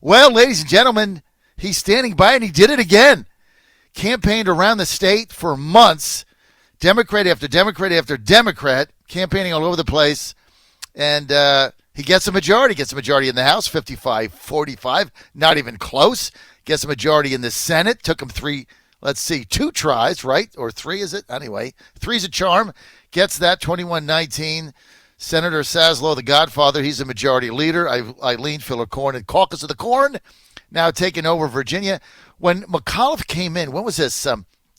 Well, ladies and gentlemen, he's standing by and he did it again. Campaigned around the state for months, Democrat after Democrat after Democrat, campaigning all over the place. And he gets a majority. Gets a majority in the House, 55-45, not even close. Gets a majority in the Senate. Took him two tries, right? Or three, is it? Anyway, three's a charm. Gets that 21-19. Senator Saslow, the Godfather, he's a majority leader. Eileen Filler-Corn and Caucus of the Corn, now taking over Virginia. When McAuliffe came in, when was this?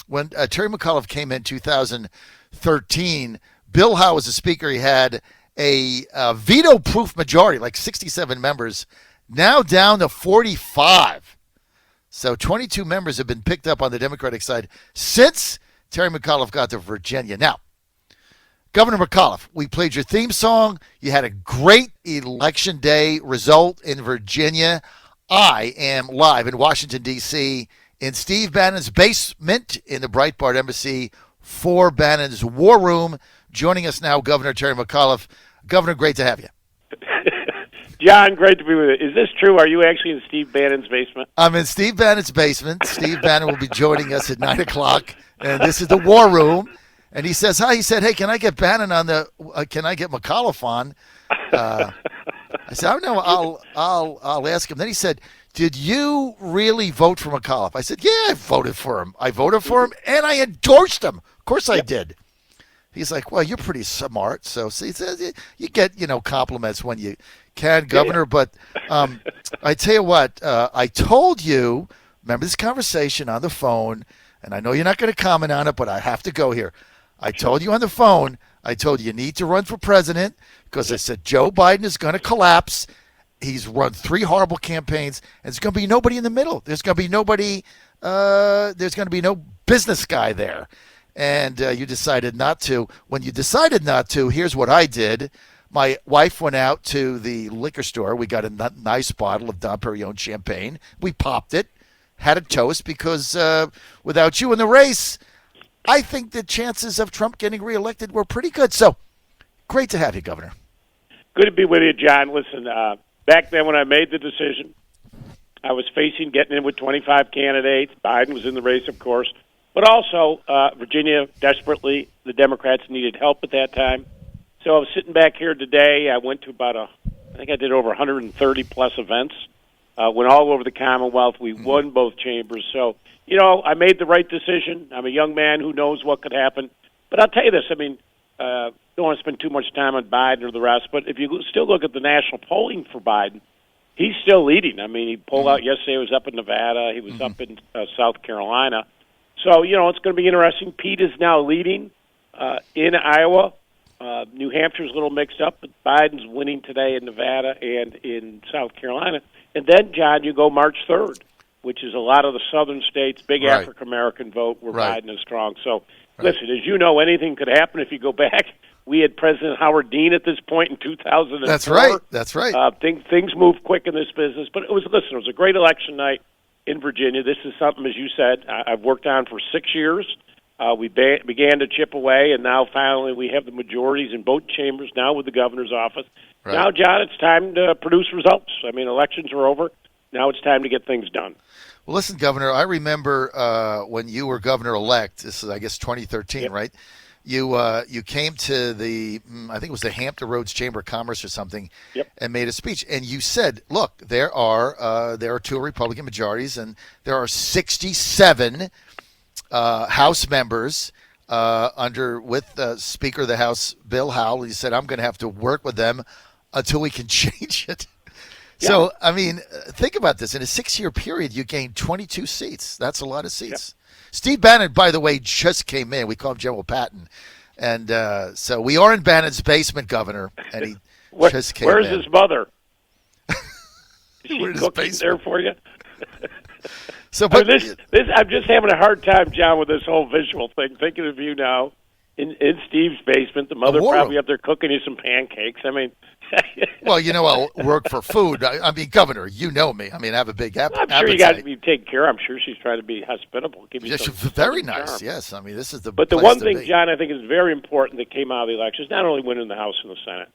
When Terry McAuliffe came in 2013, Bill Howe was the speaker. He had a veto-proof majority, like 67 members, now down to 45. So 22 members have been picked up on the Democratic side since Terry McAuliffe got to Virginia. Now, Governor McAuliffe, we played your theme song. You had a great Election Day result in Virginia. I am live in Washington, D.C., in Steve Bannon's basement in the Breitbart Embassy for Bannon's War Room. Joining us now, Governor Terry McAuliffe. Governor, great to have you. John, great to be with you. Is this true? Are you actually in Steve Bannon's basement? I'm in Steve Bannon's basement. Steve Bannon will be joining us at 9 o'clock, and this is the War Room. And he says, hi. He said, hey, can I get Bannon on can I get McAuliffe on? I said, I don't know. I'll ask him. Then he said, did you really vote for McAuliffe? I said, yeah, I voted for him. I voted for him, and I endorsed him. Of course I did. He's like, well, you're pretty smart. So he says, you get, compliments when you can, Governor. But I tell you what, I told you, remember this conversation on the phone, and I know you're not going to comment on it, but I have to go here. I told you on the phone, I told you need to run for president because I said Joe Biden is going to collapse. He's run 3 horrible campaigns, and there's going to be nobody in the middle. There's going to be nobody. There's going to be no business guy there. And you decided not to. When you decided not to, here's what I did. My wife went out to the liquor store. We got a nice bottle of Dom Perignon champagne. We popped it, had a toast, because without you in the race, I think the chances of Trump getting reelected were pretty good. So, great to have you, Governor. Good to be with you, John. Listen, back then when I made the decision, I was facing getting in with 25 candidates. Biden was in the race, of course. But also, Virginia, desperately, the Democrats needed help at that time. So I was sitting back here today. I went to I think I did over 130-plus events. Went all over the Commonwealth. We won both chambers. So, I made the right decision. I'm a young man who knows what could happen. But I'll tell you this. I mean, don't want to spend too much time on Biden or the rest, but if you still look at the national polling for Biden, he's still leading. I mean, he pulled out yesterday. He was up in Nevada. He was up in South Carolina. So, it's going to be interesting. Pete is now leading in Iowa. New Hampshire's a little mixed up, but Biden's winning today in Nevada and in South Carolina. And then, John, you go March 3rd, which is a lot of the southern states, big African-American vote where Biden is strong. So, listen, as you know, anything could happen if you go back. We had President Howard Dean at this point in 2004. That's right. Things move quick in this business. But it was a great election night in Virginia. This is something, as you said, I've worked on for 6 years. We began to chip away, and now finally we have the majorities in both chambers, now with the governor's office. Right. Now, John, it's time to produce results. I mean, elections are over. Now it's time to get things done. Well, listen, Governor, I remember when you were governor-elect, this is, I guess, 2013, right? You came to I think it was the Hampton Roads Chamber of Commerce or something, and made a speech. And you said, look, there are 2 Republican majorities, and there are 67 House members with Speaker of the House, Bill Howe. He said, I'm going to have to work with them until we can change it. Yeah. So, I mean, think about this. In a 6-year period, you gained 22 seats. That's a lot of seats. Yeah. Steve Bannon, by the way, just came in. We call him General Patton. And so we are in Bannon's basement, Governor, and he just came in. Where's his mother? Is she cooking there for you? So, but this, I'm just having a hard time, John, with this whole visual thing. Thinking of you now in Steve's basement, the mother probably up there cooking you some pancakes. I mean, well, I'll work for food. I mean, Governor, you know me. I mean, I have a big appetite. I'm sure you got to be taken care of. I'm sure she's trying to be hospitable. Give you some very nice. Charm. Yes, I mean, this is the. But the one thing, John, I think is very important that came out of the election is not only winning the House and the Senate,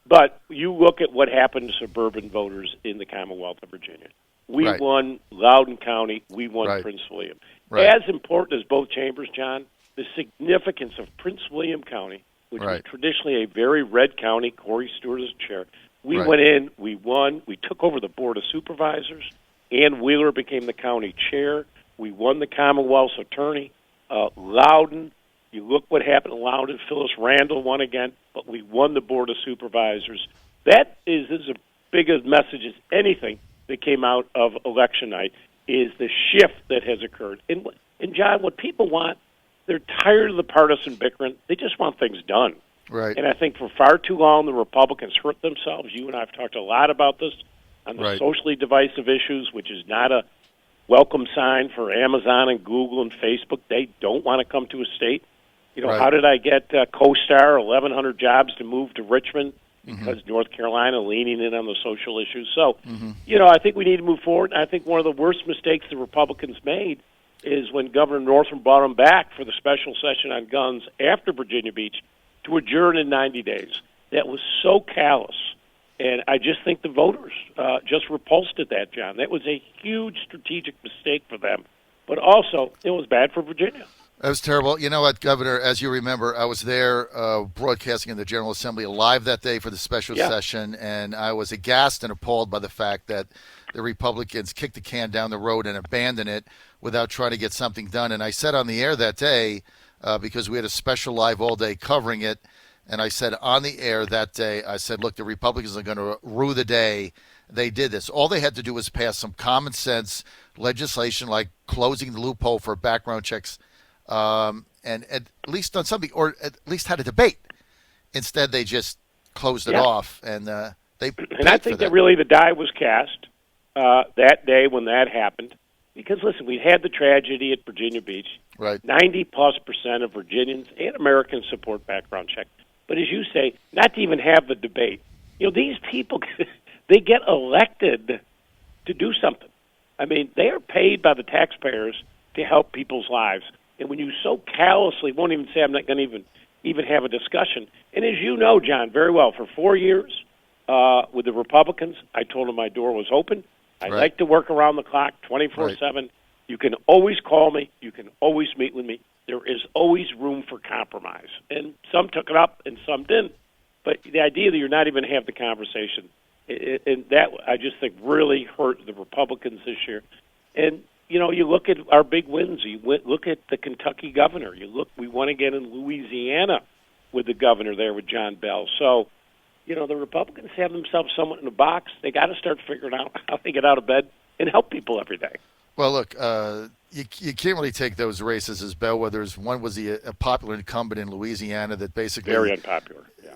but you look at what happened to suburban voters in the Commonwealth of Virginia. We Right. won Loudoun County. We won Right. Prince William. Right. As important as both chambers, John, the significance of Prince William County, which was Right. traditionally a very red county, Corey Stewart as chair. We Right. went in, we won, we took over the Board of Supervisors. Ann Wheeler became the county chair. We won the Commonwealth's attorney. Loudoun, you look what happened in Loudoun. Phyllis Randall won again, but we won the Board of Supervisors. That is as big a message as anything that came out of election night is the shift that has occurred. And John, what people want, they're tired of the partisan bickering. They just want things done. Right. And I think for far too long, the Republicans hurt themselves. You and I have talked a lot about this on the Right. socially divisive issues, which is not a welcome sign for Amazon and Google and Facebook. They don't want to come to a state. You know, Right. how did I get CoStar, 1,100 jobs to move to Richmond? Because North Carolina leaning in on the social issues. So, you know, I think we need to move forward. I think one of the worst mistakes the Republicans made is when Governor Northam brought them back for the special session on guns after Virginia Beach to adjourn in 90 days. That was so callous. And I just think the voters just repulsed at that, John. That was a huge strategic mistake for them. But also, it was bad for Virginia. That was terrible. You know what, Governor, as you remember, I was there broadcasting in the General Assembly live that day for the special session, and I was aghast and appalled by the fact that the Republicans kicked the can down the road and abandoned it without trying to get something done. And I said on the air that day, because we had a special live all day covering it, and I said on the air that day, I said, look, the Republicans are going to rue the day they did this. All they had to do was pass some common sense legislation like closing the loophole for background checks, and at least done something, or at least had a debate. Instead, they just closed it off, and they paid And I think for that. really the die was cast that day when that happened. Because, listen, we had the tragedy at Virginia Beach. Right. 90+% of Virginians and Americans support background check. But as you say, not to even have the debate. You know, these people, they get elected to do something. I mean, they are paid by the taxpayers to help people's lives. And when you so callously won't even say, I'm not going to even have a discussion. And as you know, John, very well, for 4 years with the Republicans, I told them my door was open. I like to work around the clock, 24/7. You can always call me. You can always meet with me. There is always room for compromise. And some took it up and some didn't. But the idea that you're not even going to have the conversation, and that I just think really hurt the Republicans this year. And, you know, you look at our big wins. You look at the Kentucky governor. We won again in Louisiana with the governor there with John Bell. So, you know, the Republicans have themselves somewhat in a box. They got to start figuring out how they get out of bed and help people every day. Well, look, you can't really take those races as bellwethers. One was a popular incumbent in Louisiana that basically Very unpopular. Yeah.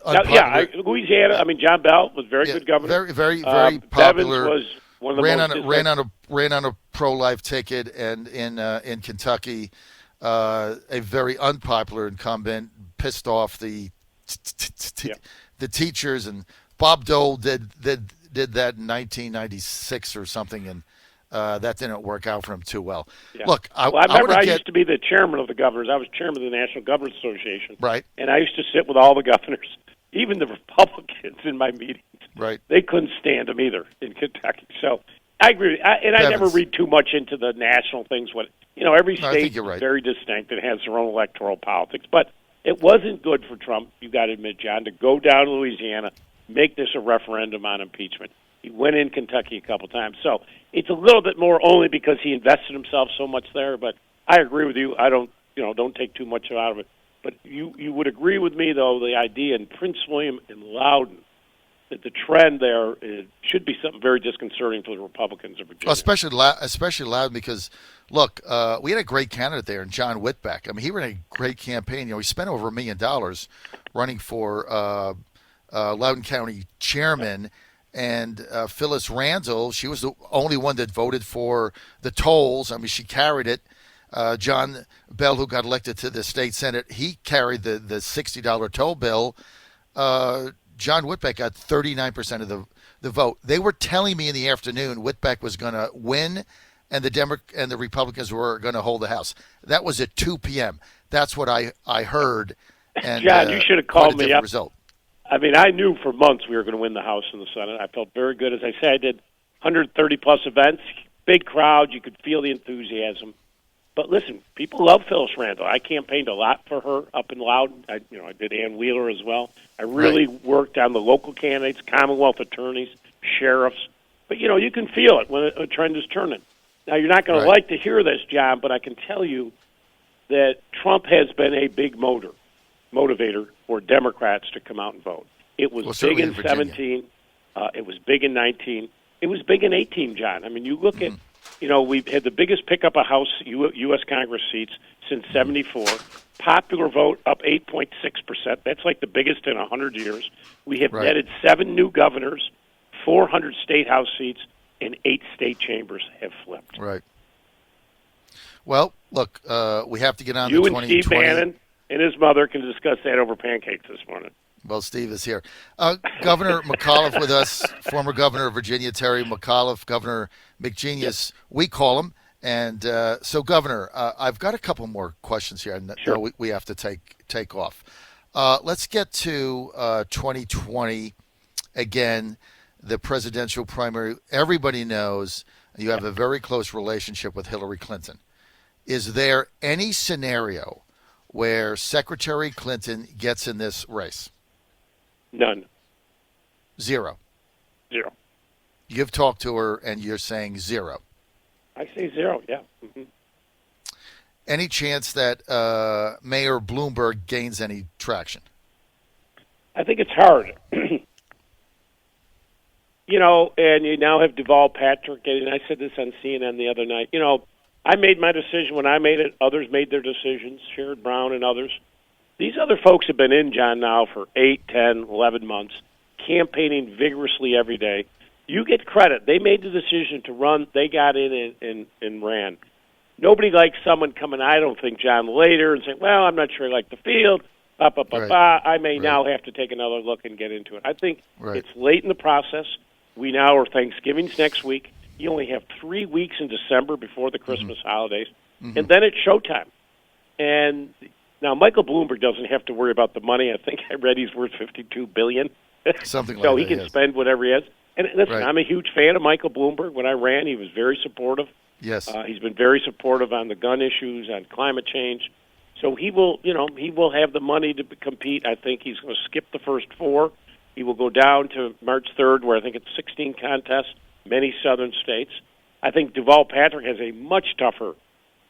unpopular. Louisiana. I mean, John Bell was very good governor. Very Bevins popular. was one of the ran on a pro-life ticket, and in Kentucky, a very unpopular incumbent pissed off the teachers, and Bob Dole did that in 1996 or something, and that didn't work out for him too well. Yeah. Look, I remember I used to be the chairman of the governors. I was chairman of the National Governors Association. Right. And I used to sit with all the governors, even the Republicans in my meetings. Right. They couldn't stand them either in Kentucky. So I agree. I never read too much into the national things. Every state is very distinct and has their own electoral politics. But it wasn't good for Trump, you got to admit, John, to go down to Louisiana, make this a referendum on impeachment. He went in Kentucky a couple times. So it's a little bit more only because he invested himself so much there. But I agree with you. I don't take too much out of it. But you would agree with me, though, the idea in Prince William and Loudoun that the trend there should be something very disconcerting for the Republicans of Virginia. Especially Loudoun because, look, we had a great candidate there in John Whitbeck. I mean, he ran a great campaign. He spent over $1 million running for Loudoun County chairman. And Phyllis Randall, she was the only one that voted for the tolls. I mean, she carried it. John Bell, who got elected to the state senate, he carried the $60 toll bill. John Whitbeck got 39% of the vote. They were telling me in the afternoon Whitbeck was going to win, and the Republicans were going to hold the House. That was at 2 p.m. That's what I heard. And, John, you should have called me up. Result. I mean, I knew for months we were going to win the House and the Senate. I felt very good. As I say, I did 130-plus events, big crowd. You could feel the enthusiasm. But listen, people love Phyllis Randall. I campaigned a lot for her up in Loudon. I did Ann Wheeler as well. I really worked on the local candidates, Commonwealth attorneys, sheriffs. But, you can feel it when a trend is turning. Now, you're not going to like to hear this, John, but I can tell you that Trump has been a big motivator for Democrats to come out and vote. It was big in 17. It was big in 19. It was big in 18, John. I mean, you look at, we've had the biggest pickup of House U.S. Congress seats since 74. Popular vote up 8.6%. That's like the biggest in 100 years. We have netted 7 new governors, 400 state House seats, and 8 state chambers have flipped. Right. Well, look, we have to get on you the 2020. You and Steve Bannon and his mother can discuss that over pancakes this morning. Well, Steve is here. Governor McAuliffe with us, former governor of Virginia, Terry McAuliffe, Governor McGenius, we call him. And so, Governor, I've got a couple more questions here. Sure. We have to take off. Let's get to 2020 again, the presidential primary. Everybody knows you have a very close relationship with Hillary Clinton. Is there any scenario where Secretary Clinton gets in this race? None. Zero. You've talked to her, and you're saying zero. I say zero, yeah. Mm-hmm. Any chance that Mayor Bloomberg gains any traction? I think it's hard. And you now have Deval Patrick, and I said this on CNN the other night. I made my decision when I made it. Others made their decisions, Sherrod Brown and others. These other folks have been in, John, now for 8, 10, 11 months, campaigning vigorously every day. You get credit. They made the decision to run. They got in and ran. Nobody likes someone coming, I don't think, John, later and saying, well, I'm not sure I like the field. I may now have to take another look and get into it. I think it's late in the process. We now are Thanksgiving's next week. You only have 3 weeks in December before the Christmas holidays. And then it's showtime. And now Michael Bloomberg doesn't have to worry about the money. I think I read he's worth $52 billion. Something like so that. He can spend whatever he has. And listen, I'm a huge fan of Michael Bloomberg. When I ran, he was very supportive. Yes. He's been very supportive on the gun issues, on climate change. So he will have the money to compete. I think he's going to skip the first 4. He will go down to March 3rd, where I think it's 16 contests, many southern states. I think Deval Patrick has a much tougher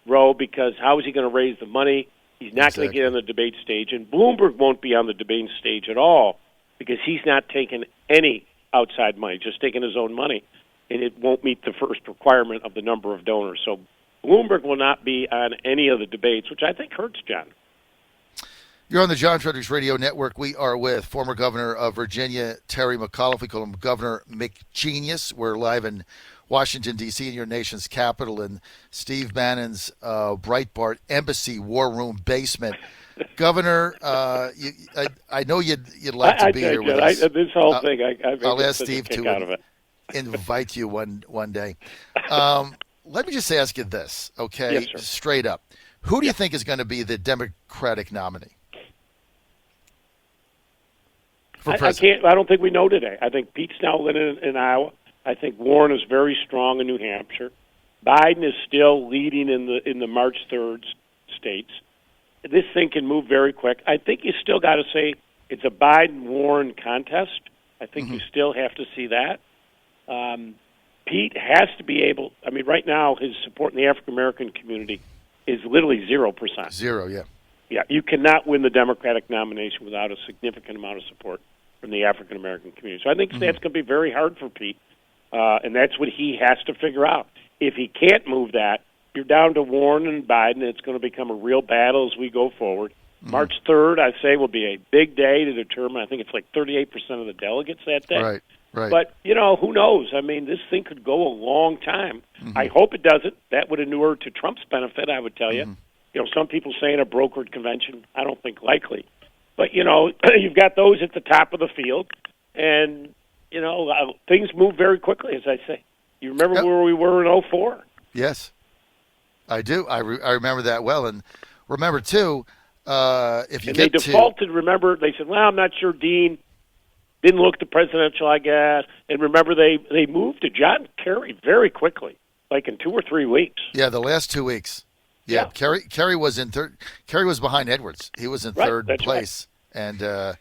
row because how is he going to raise the money? He's not going to get on the debate stage. And Bloomberg won't be on the debate stage at all because he's not taking any outside money, just taking his own money. And it won't meet the first requirement of the number of donors. So Bloomberg will not be on any of the debates, which I think hurts John. You're on the John Fredericks Radio Network. We are with former governor of Virginia, Terry McAuliffe. We call him Governor McGenius. We're live in Washington, D.C., in your nation's capital, in Steve Bannon's Breitbart Embassy War Room basement. Governor, I know you'd like to be here with us. This whole thing, I'll ask Steve to invite you one day. Let me just ask you this, okay? Yes, sir. Straight up. Who do you think is going to be the Democratic nominee? I don't think we know today. I think Pete's now winning in Iowa. I think Warren is very strong in New Hampshire. Biden is still leading in the March 3rd states. This thing can move very quick. I think you still got to say it's a Biden-Warren contest. I think you still have to see that. Pete has to be able. I mean, right now his support in the African American community is literally 0%. Zero, yeah. Yeah, you cannot win the Democratic nomination without a significant amount of support from the African American community. So I think that's going to be very hard for Pete, and that's what he has to figure out. If he can't move that, you're down to Warren and Biden, and it's going to become a real battle as we go forward. March 3rd, I say, will be a big day to determine. I think it's like 38% of the delegates that day. Right. But, who knows? I mean, this thing could go a long time. I hope it doesn't. That would inure to Trump's benefit, I would tell you. Some people saying a brokered convention, I don't think likely. But, you've got those at the top of the field, and, things move very quickly, as I say. You remember where we were in 2004? Yes, I do. I remember that well. And remember, too, if you they defaulted, remember, they said, well, I'm not sure Dean didn't look the presidential, I guess. And remember, they moved to John Kerry very quickly, like in 2 or 3 weeks. Yeah, the last 2 weeks. Yeah. Kerry was in third. Kerry was behind Edwards. He was in third place, right. And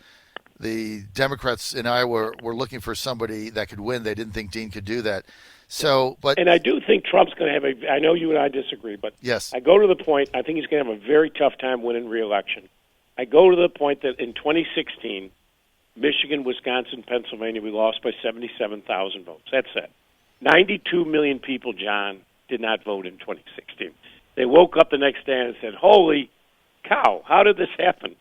the Democrats in Iowa were looking for somebody that could win. They didn't think Dean could do that. So, and I do think Trump's going to have I know you and I disagree, but yes, I go to the point. I think he's going to have a very tough time winning re-election. I go to the point that in 2016, Michigan, Wisconsin, Pennsylvania, we lost by 77,000 votes. That's it. 92 million people, John, did not vote in 2016. They woke up the next day and said, "Holy cow, how did this happen?"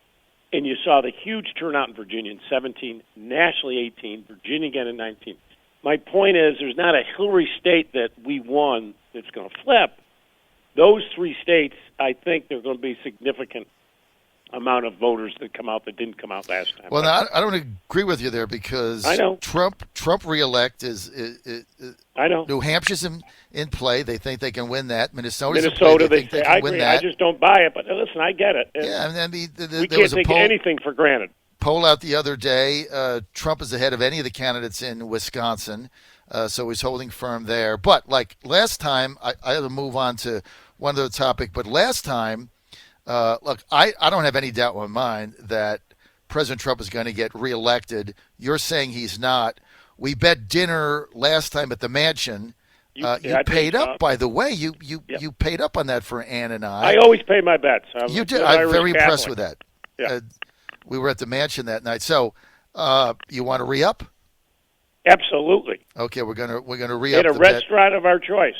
And you saw the huge turnout in Virginia in 17, nationally 18, Virginia again in 19. My point is there's not a Hillary state that we won that's going to flip. Those 3 states, I think there's going to be significant amount of voters that come out that didn't come out last time. Well, I don't agree with you there because I know. Trump reelect is I know. New Hampshire's in play. They think they can win that. Minnesota, they think they can win that. I just don't buy it. But listen, I get it. Yeah, I mean, we can't take anything for granted. Poll out the other day. Trump is ahead of any of the candidates in Wisconsin, so he's holding firm there. But like last time, I had to move on to one other topic. But last time, look, I don't have any doubt in my mind that President Trump is going to get reelected. You're saying he's not. We bet dinner last time at the mansion. You paid up, by the way. You paid up on that for Ann and I. I always pay my bets. You did. I'm very impressed with that. Yeah. We were at the mansion that night. So, you want to re-up? Absolutely. Okay, we're gonna re-up at a restaurant of our choice,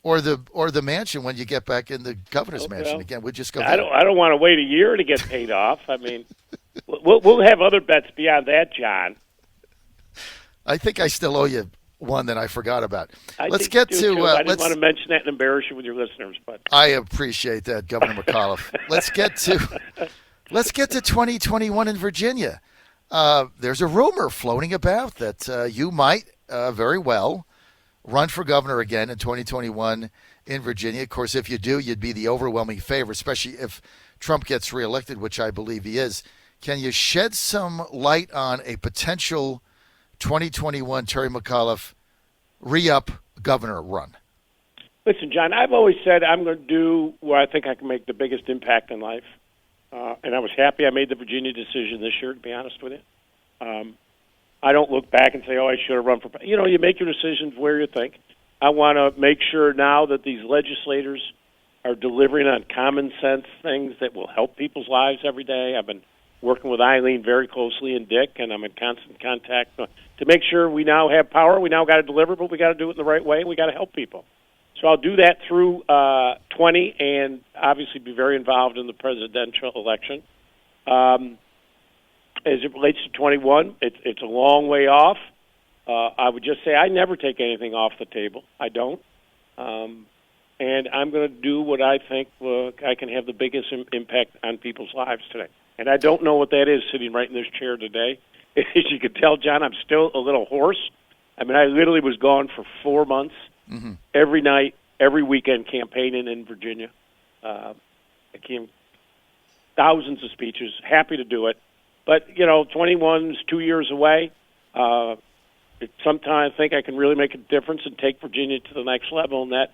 or the mansion when you get back in the governor's mansion again. We just go. I don't want to wait a year to get paid off. I mean, we'll have other bets beyond that, John. I think I still owe you one that I forgot about. Let's get to. I didn't want to mention that and embarrass you with your listeners, but I appreciate that, Governor McAuliffe. Let's get to 2021 in Virginia. There's a rumor floating about that you might very well run for governor again in 2021 in Virginia. Of course, if you do, you'd be the overwhelming favorite, especially if Trump gets reelected, which I believe he is. Can you shed some light on a potential 2021 Terry McAuliffe re-up governor run? Listen, John, I've always said I'm going to do where I think I can make the biggest impact in life. And I was happy I made the Virginia decision this year, to be honest with you. I don't look back and say, oh, I should have run for... you make your decisions where you think. I want to make sure now that these legislators are delivering on common sense things that will help people's lives every day. I've been working with Eileen very closely and Dick, and I'm in constant contact to make sure we now have power. We now got to deliver, but we got to do it in the right way, and we got to help people. So I'll do that through 20 and obviously be very involved in the presidential election. As it relates to 21, it's a long way off. I would just say I never take anything off the table. I don't. And I'm going to do what I think I can have the biggest impact on people's lives today. And I don't know what that is sitting right in this chair today. As you can tell, John, I'm still a little hoarse. I mean, I literally was gone for 4 months. Mm-hmm. Every night, every weekend campaigning in Virginia. I came thousands of speeches, happy to do it. But, 21's 2 years away. Sometimes I think I can really make a difference and take Virginia to the next level, and that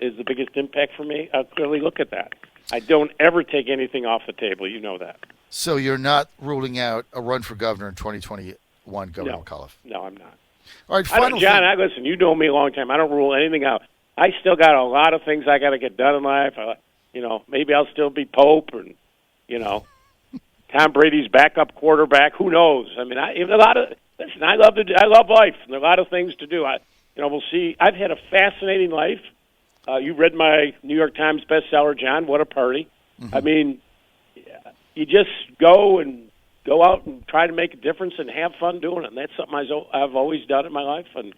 is the biggest impact for me. I'll clearly look at that. I don't ever take anything off the table. You know that. So you're not ruling out a run for governor in 2021, Governor McAuliffe? No, I'm not. All right, final John, listen, you know me a long time. I don't rule anything out. I still got a lot of things I got to get done in life. Maybe I'll still be Pope, and Tom Brady's backup quarterback. Who knows? I mean, I love life. And there are a lot of things to do. We'll see. I've had a fascinating life. You read my New York Times bestseller, John. What a party! Mm-hmm. I mean, you just go out and try to make a difference and have fun doing it. And that's something I've always done in my life. And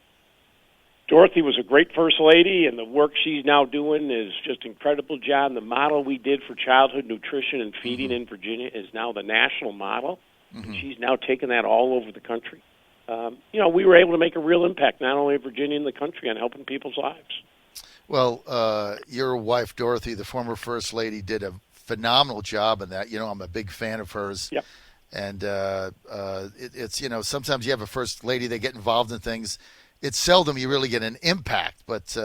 Dorothy was a great first lady, and the work she's now doing is just incredible, John. The model we did for childhood nutrition and feeding in Virginia is now the national model. Mm-hmm. She's now taken that all over the country. We were able to make a real impact, not only in Virginia and the country, on helping people's lives. Well, your wife, Dorothy, the former First Lady, did a phenomenal job in that. I'm a big fan of hers. Yep. And it's, sometimes you have a first lady, they get involved in things. It's seldom you really get an impact. But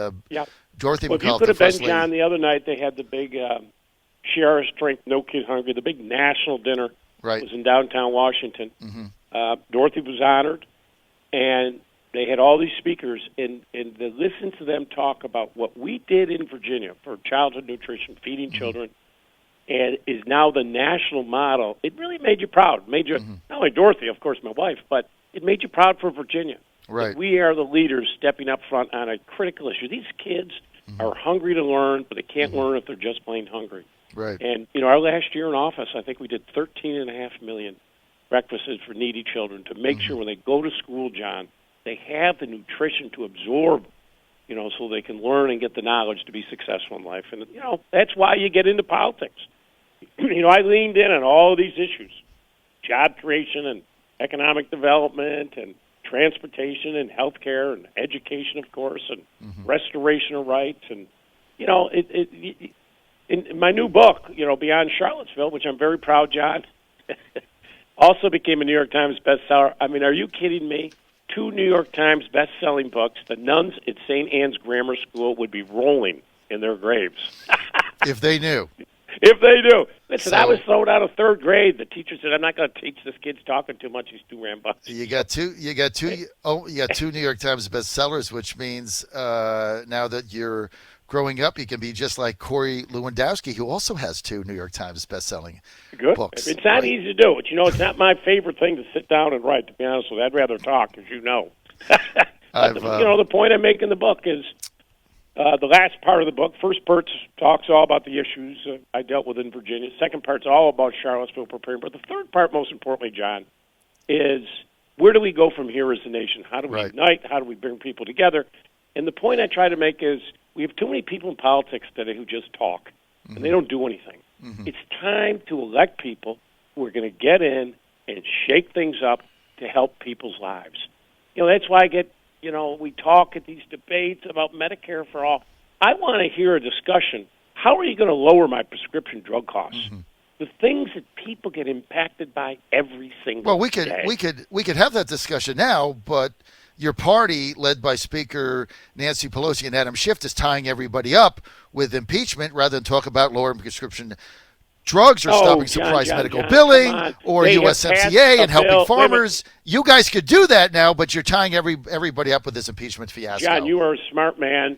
Dorothy Well, if you McAuliffe, could the have been, first lady. John, the other night they had the big Share Our Strength, No Kid Hungry, the big national dinner. Right. It was in downtown Washington. Mm-hmm. Dorothy was honored, and they had all these speakers, and to listen to them talk about what we did in Virginia for childhood nutrition, feeding children, and is now the national model. It really made you proud. Made you not only Dorothy, of course, my wife, but it made you proud for Virginia. Right. That we are the leaders stepping up front on a critical issue. These kids are hungry to learn, but they can't learn if they're just plain hungry. Right. And our last year in office, I think we did 13.5 million breakfasts for needy children to make sure when they go to school, John, they have the nutrition to absorb, so they can learn and get the knowledge to be successful in life. And, that's why you get into politics. I leaned in on all of these issues, job creation and economic development and transportation and healthcare and education, of course, and restoration of rights. And, in my new book, Beyond Charlottesville, which I'm very proud, John, also became a New York Times bestseller. I mean, are you kidding me? 2 New York Times best-selling books. The nuns at St. Anne's Grammar School would be rolling in their graves. If they knew. If they do. Listen, I was thrown out of 3rd grade. The teacher said, "I'm not going to teach this kid's talking too much. He's too rambunctious." You got two New York Times bestsellers, which means now that you're growing up, you can be just like Corey Lewandowski, who also has 2 New York Times bestselling books. It's not easy to do. But, it's not my favorite thing to sit down and write, to be honest with you. I'd rather talk, as you know. The point I make in the book is the last part of the book. First part talks all about the issues I dealt with in Virginia. Second part's all about Charlottesville preparing. But the third part, most importantly, John, is where do we go from here as a nation? How do we unite? How do we bring people together? And the point I try to make is we have too many people in politics today who just talk, and they don't do anything. It's time to elect people who are going to get in and shake things up to help people's lives. That's why I get, we talk at these debates about Medicare for all. I want to hear a discussion. How are you going to lower my prescription drug costs? The things that people get impacted by every single day. we could have that discussion now, but your party, led by Speaker Nancy Pelosi and Adam Schiff, is tying everybody up with impeachment rather than talk about lowering prescription drugs or stopping surprise medical billing or USMCA and helping farmers. You guys could do that now, but you're tying everybody up with this impeachment fiasco. John, you are a smart man,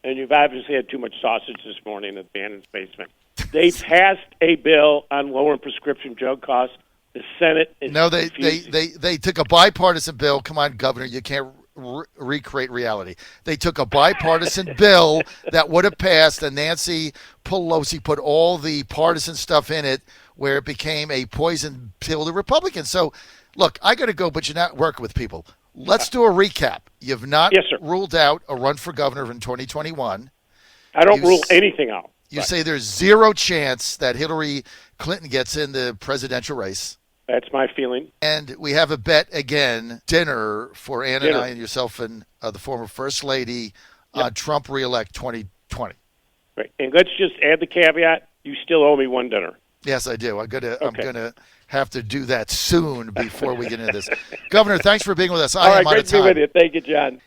and you've obviously had too much sausage this morning at Bannon's basement. They passed a bill on lowering prescription drug costs. The Senate is they took a bipartisan bill. Come on, Governor, you can't recreate reality. They took a bipartisan bill that would have passed, and Nancy Pelosi put all the partisan stuff in it where it became a poison pill to Republicans. So, look, I got to go, but you're not working with people. Let's do a recap. You've not ruled out a run for governor in 2021. I don't rule anything out. You say there's zero chance that Hillary Clinton gets in the presidential race. That's my feeling. And we have a bet again, dinner for Ann and I and yourself and the former First Lady on Trump reelect 2020. Right. And let's just add the caveat, you still owe me one dinner. Yes, I do. I'm gonna have to do that soon before we get into this. Governor, thanks for being with us. All right, great to be with you. Thank you, John.